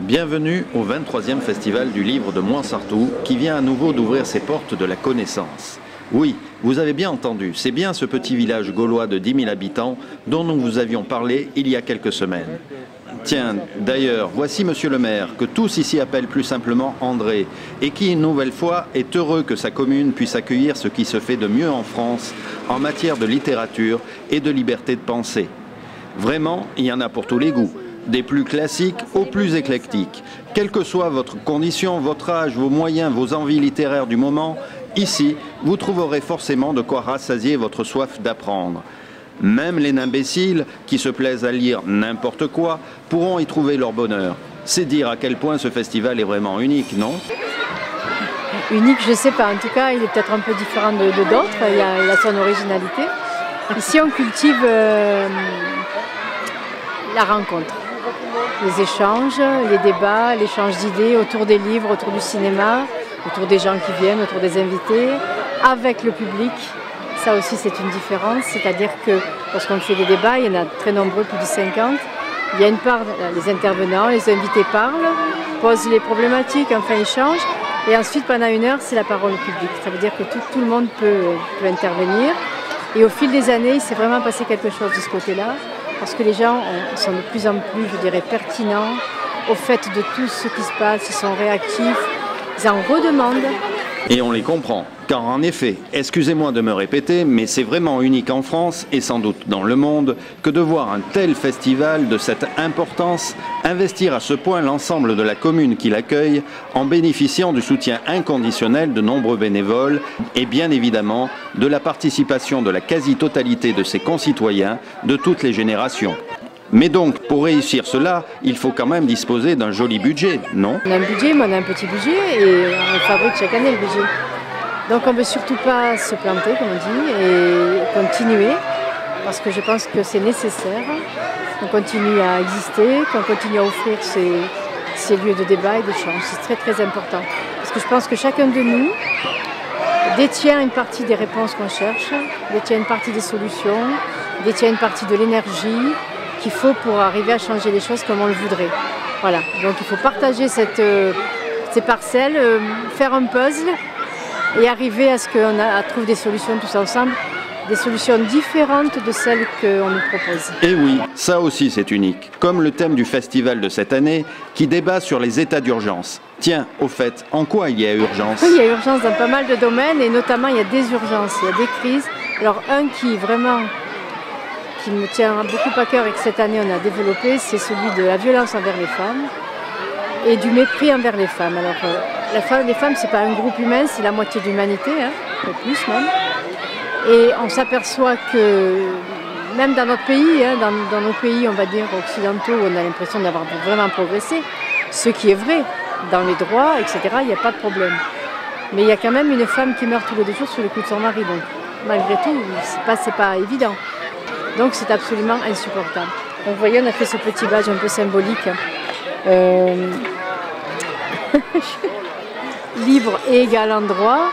Bienvenue au 23e Festival du Livre de Moinsartou qui vient à nouveau d'ouvrir ses portes de la connaissance. Oui, vous avez bien entendu, c'est bien ce petit village gaulois de 10 000 habitants dont nous vous avions parlé il y a quelques semaines. Tiens, d'ailleurs, voici Monsieur le maire, que tous ici appellent plus simplement André, et qui, une nouvelle fois, est heureux que sa commune puisse accueillir ce qui se fait de mieux en France en matière de littérature et de liberté de pensée. Vraiment, il y en a pour tous les goûts. Des plus classiques aux plus éclectiques. Quelle que soit votre condition, votre âge, vos moyens, vos envies littéraires du moment, ici, vous trouverez forcément de quoi rassasier votre soif d'apprendre. Même les imbéciles, qui se plaisent à lire n'importe quoi, pourront y trouver leur bonheur. C'est dire à quel point ce festival est vraiment unique, non? Unique, je ne sais pas. En tout cas, il est peut-être un peu différent de d'autres. Il a son originalité. Ici, on cultive la rencontre. Les échanges, les débats, l'échange d'idées autour des livres, autour du cinéma, autour des gens qui viennent, autour des invités, avec le public. Ça aussi, c'est une différence, c'est-à-dire que lorsqu'on fait des débats, il y en a très nombreux, plus de 50. Il y a une part, les intervenants, les invités parlent, posent les problématiques, enfin échangent. Et ensuite, pendant une heure, c'est la parole au public. Ça veut dire que tout le monde peut intervenir. Et au fil des années, il s'est vraiment passé quelque chose de ce côté-là. Parce que les gens sont de plus en plus, je dirais, pertinents au fait de tout ce qui se passe, ils sont réactifs, ils en redemandent. Et on les comprend, car en effet, excusez-moi de me répéter, mais c'est vraiment unique en France, et sans doute dans le monde, que de voir un tel festival de cette importance investir à ce point l'ensemble de la commune qui l'accueille, en bénéficiant du soutien inconditionnel de nombreux bénévoles, et bien évidemment de la participation de la quasi-totalité de ses concitoyens de toutes les générations. Mais donc, pour réussir cela, il faut quand même disposer d'un joli budget, non? On a un budget, mais on a un petit budget et on fabrique chaque année le budget. Donc on ne veut surtout pas se planter, comme on dit, et continuer, parce que je pense que c'est nécessaire qu'on continue à exister, qu'on continue à offrir ces lieux de débat et d'échange. C'est très très important. Parce que je pense que chacun de nous détient une partie des réponses qu'on cherche, détient une partie des solutions, détient une partie de l'énergie qu'il faut pour arriver à changer les choses comme on le voudrait. Voilà, donc il faut partager ces parcelles, faire un puzzle et arriver à ce qu'on trouve des solutions tous ensemble, des solutions différentes de celles qu'on nous propose. Et oui, ça aussi c'est unique, comme le thème du festival de cette année qui débat sur les états d'urgence. Tiens, au fait, en quoi il y a urgence? Oui, il y a urgence dans pas mal de domaines et notamment il y a des urgences, il y a des crises. Alors un qui me tient beaucoup à cœur et que cette année on a développé, c'est celui de la violence envers les femmes et du mépris envers les femmes. Alors les femmes, c'est pas un groupe humain, c'est la moitié de l'humanité, hein, un peu plus même. Et on s'aperçoit que même dans notre pays, hein, dans nos pays, on va dire occidentaux, où on a l'impression d'avoir vraiment progressé, ce qui est vrai, dans les droits, etc., il n'y a pas de problème. Mais il y a quand même une femme qui meurt tous les 2 jours sous le coup de son mari, donc malgré tout, c'est pas évident. Donc c'est absolument insupportable. Donc vous voyez, on a fait ce petit badge un peu symbolique. Libre et égal en droit.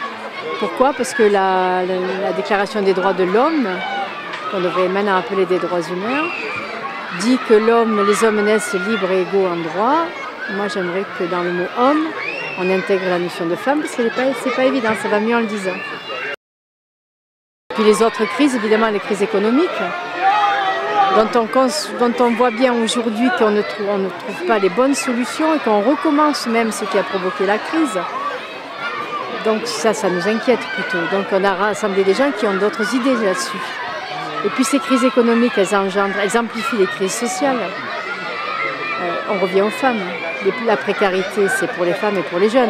Pourquoi? Parce que la Déclaration des droits de l'homme, qu'on devrait maintenant appeler des droits humains, dit que les hommes naissent libres et égaux en droit. Moi j'aimerais que dans le mot homme, on intègre la notion de femme, parce que c'est pas évident, ça va mieux en le disant. Puis les autres crises, évidemment les crises économiques, dont on voit bien aujourd'hui qu'on ne trouve pas les bonnes solutions et qu'on recommence même ce qui a provoqué la crise. Donc ça nous inquiète plutôt. Donc on a rassemblé des gens qui ont d'autres idées là-dessus. Et puis ces crises économiques, elles amplifient les crises sociales. On revient aux femmes. La précarité, c'est pour les femmes et pour les jeunes.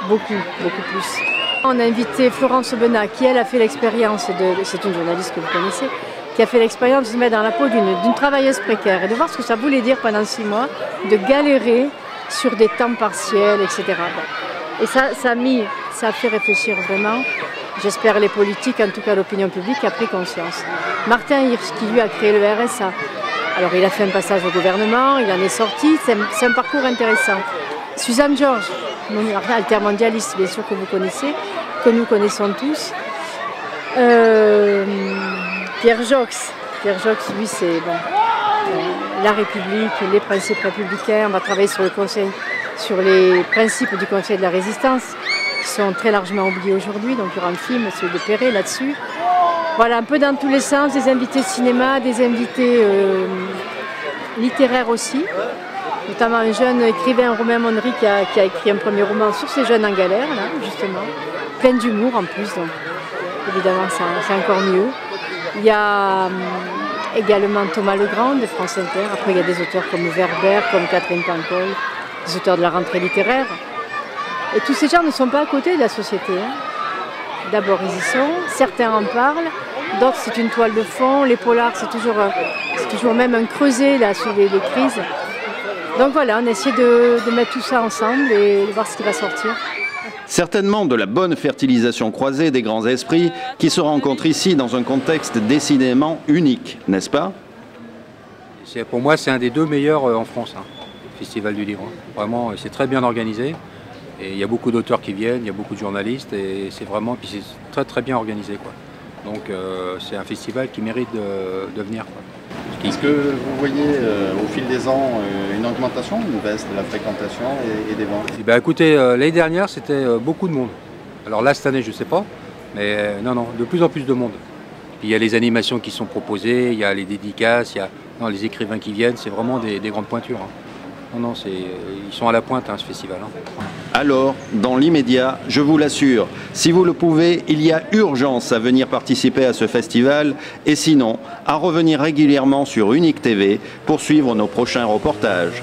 Beaucoup, beaucoup plus. On a invité Florence Benat, qui elle a fait l'expérience, c'est une journaliste que vous connaissez, qui a fait l'expérience de se mettre dans la peau d'une travailleuse précaire et de voir ce que ça voulait dire pendant 6 mois, de galérer sur des temps partiels, etc. Et ça a fait réfléchir vraiment, j'espère les politiques, en tout cas l'opinion publique, a pris conscience. Martin Hirsch, qui lui a créé le RSA, alors il a fait un passage au gouvernement, il en est sorti, c'est un parcours intéressant. Suzanne Georges, altermondialiste, bien sûr que vous connaissez, que nous connaissons tous. Pierre Jox, lui c'est bon, la République, les principes républicains. On va travailler sur les principes du Conseil de la Résistance, qui sont très largement oubliés aujourd'hui. Donc il y aura un film, celui de Perret, là-dessus. Voilà, un peu dans tous les sens, des invités cinéma, des invités littéraires aussi. Notamment un jeune écrivain, Romain Monnery, qui a écrit un premier roman sur ces jeunes en galère, là, justement. Plein d'humour en plus, donc évidemment c'est encore mieux. Il y a également Thomas Legrand de France Inter. Après il y a des auteurs comme Werber, comme Catherine Pancol, des auteurs de la rentrée littéraire. Et tous ces gens ne sont pas à côté de la société. Hein. D'abord ils y sont, certains en parlent, d'autres c'est une toile de fond, les polars c'est toujours même un creuset là, sur les crises. Donc voilà, on essaie de mettre tout ça ensemble et de voir ce qui va sortir. Certainement de la bonne fertilisation croisée des grands esprits qui se rencontrent ici dans un contexte décidément unique, n'est-ce pas? Pour moi, c'est un des 2 meilleurs en France, hein, le Festival du Livre. Vraiment, c'est très bien organisé. Et il y a beaucoup d'auteurs qui viennent, il y a beaucoup de journalistes et c'est vraiment, puis c'est très très bien organisé, quoi. Donc c'est un festival qui mérite de venir, quoi. Est-ce que vous voyez au fil des ans une augmentation ou une baisse de la fréquentation et des ventes? Et ben, écoutez, l'année dernière c'était beaucoup de monde. Alors là cette année je ne sais pas, mais non, de plus en plus de monde. Puis il y a les animations qui sont proposées, il y a les dédicaces, il y a les écrivains qui viennent, c'est vraiment des grandes pointures. Hein. Non, ils sont à la pointe, hein, ce festival. Hein. Alors, dans l'immédiat, je vous l'assure, si vous le pouvez, il y a urgence à venir participer à ce festival et sinon, à revenir régulièrement sur Unique TV pour suivre nos prochains reportages.